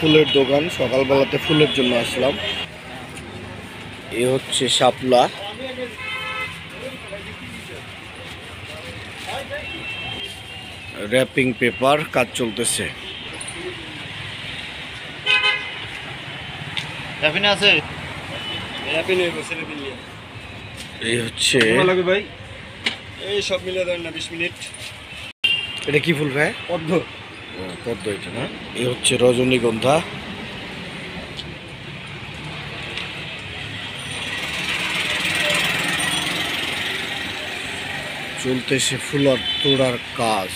ফুলের দোকান, সকালবেলাতে ফুলের জন্য আসলাম। এ হচ্ছে শাপলা, র্যাপিং পেপার কাজ চলতেছে। এই হচ্ছে ভাই, এই সব মিলে দেন না 20 মিনিট। এটা কি ফুল ভাই? পদ্ম। পদ্ম এটা না? এই হচ্ছে রজনীগন্ধা। চলতেছে ফুলার তোড়ার কাজ।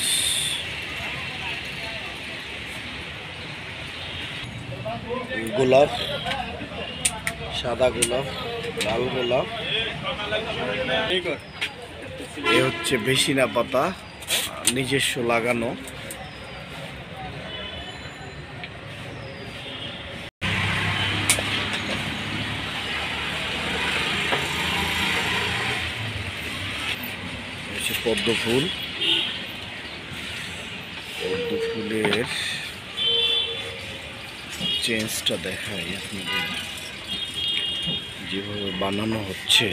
গোলাপ, সাদা গোলাপ, লাল গোলাপ। এ হচ্ছে বেসিনা পাতা, নিজস্ব লাগানো। পদ্ম ফুল, পদ্ম ফুলের চেঞ্জটা দেখাই আপনাদের, যেভাবে বানানো হচ্ছে।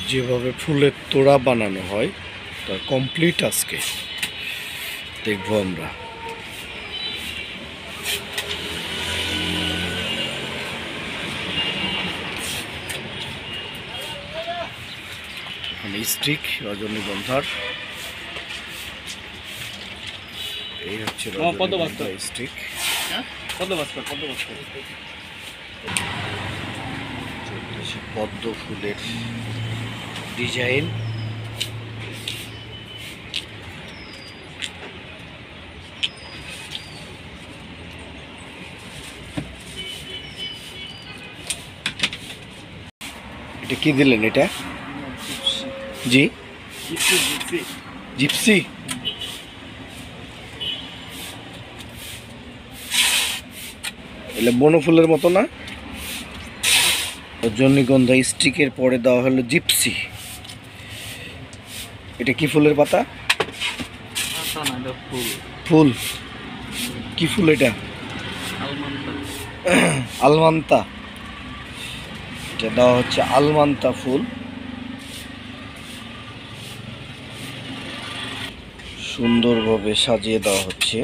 যেভাবে ফুলের তোড়া বানানো হয় তার কমপ্লিট আজকে দেখবো আমরা। স্টিক রজনীগন্ধার, এই হচ্ছে রজনীগন্ধা স্টিক। পদ্ম ফুলের ডিজাইন। এটা কি দিলেন এটা? জি, জিপসি। এলে বনফুলের মতো না? রজনীগন্ধা স্টিকের পরে দেওয়া হলো জিপসি। এটা কি ফুলের পাতা? ফুল কি ফুল এটা? আলমান্তা। এটা দেওয়া হচ্ছে আলমান্তা ফুল। সুন্দরভাবে সাজিয়ে দেওয়া হচ্ছে।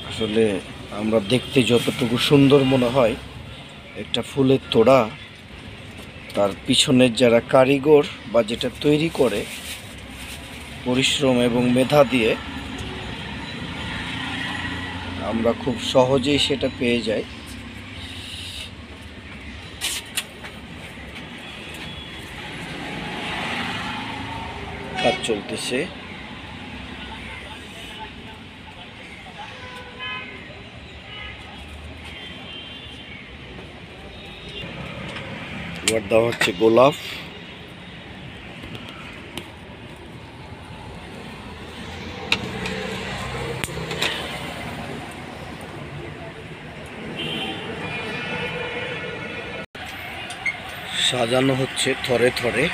আসলে আমরা দেখতে যতটুকু সুন্দর মনে হয়, একটা ফুলের তোড়া তার পিছনের যারা কারিগর বা যেটা তৈরি করে পরিশ্রম এবং মেধা দিয়ে আমরা খুব সহজেই সেটা পেয়ে যাই। কাজ চলতেছে। এবার দেওয়া হচ্ছে গোলাপ। সাজানো হচ্ছে থরে থরে।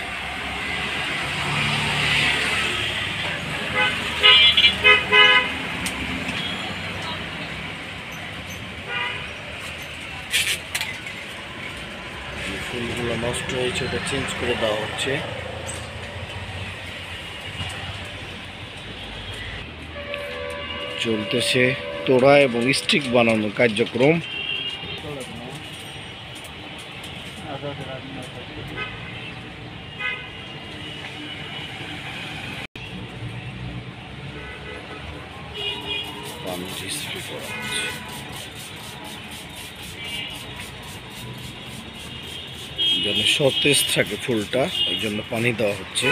ফুলগুলো নষ্ট হয়েছে, ওটা চেঞ্জ করে দেওয়া হচ্ছে। চলতেছে তোড়া এবং স্টিক বানানোর কার্যক্রম। পানি স্প্রে করা হচ্ছে। যেন সতেজ থাকে ফুলটা, এই জন্য পানি দেওয়া হচ্ছে।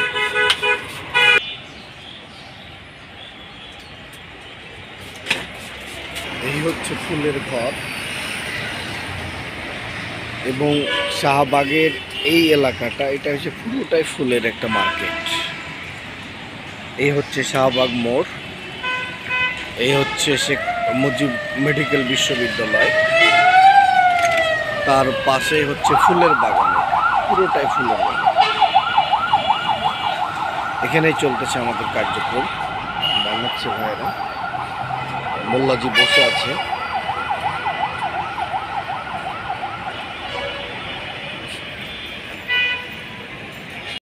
এই হচ্ছে ফুলের ঘর এবং শাহবাগের এই এলাকাটা, এটা হচ্ছে পুরোটাই ফুলের একটা মার্কেট। এই হচ্ছে শাহবাগ মোড়। এই হচ্ছে শেখ মুজিব মেডিকেল বিশ্ববিদ্যালয়, তার পাশে হচ্ছে ফুলের বাগান, পুরোটাই ফুলের বাগান। এখানেই চলতেছে আমাদের কার্যক্রম, বানাচ্ছে ভাইয়েরা। মোল্লাজি বসে আছে।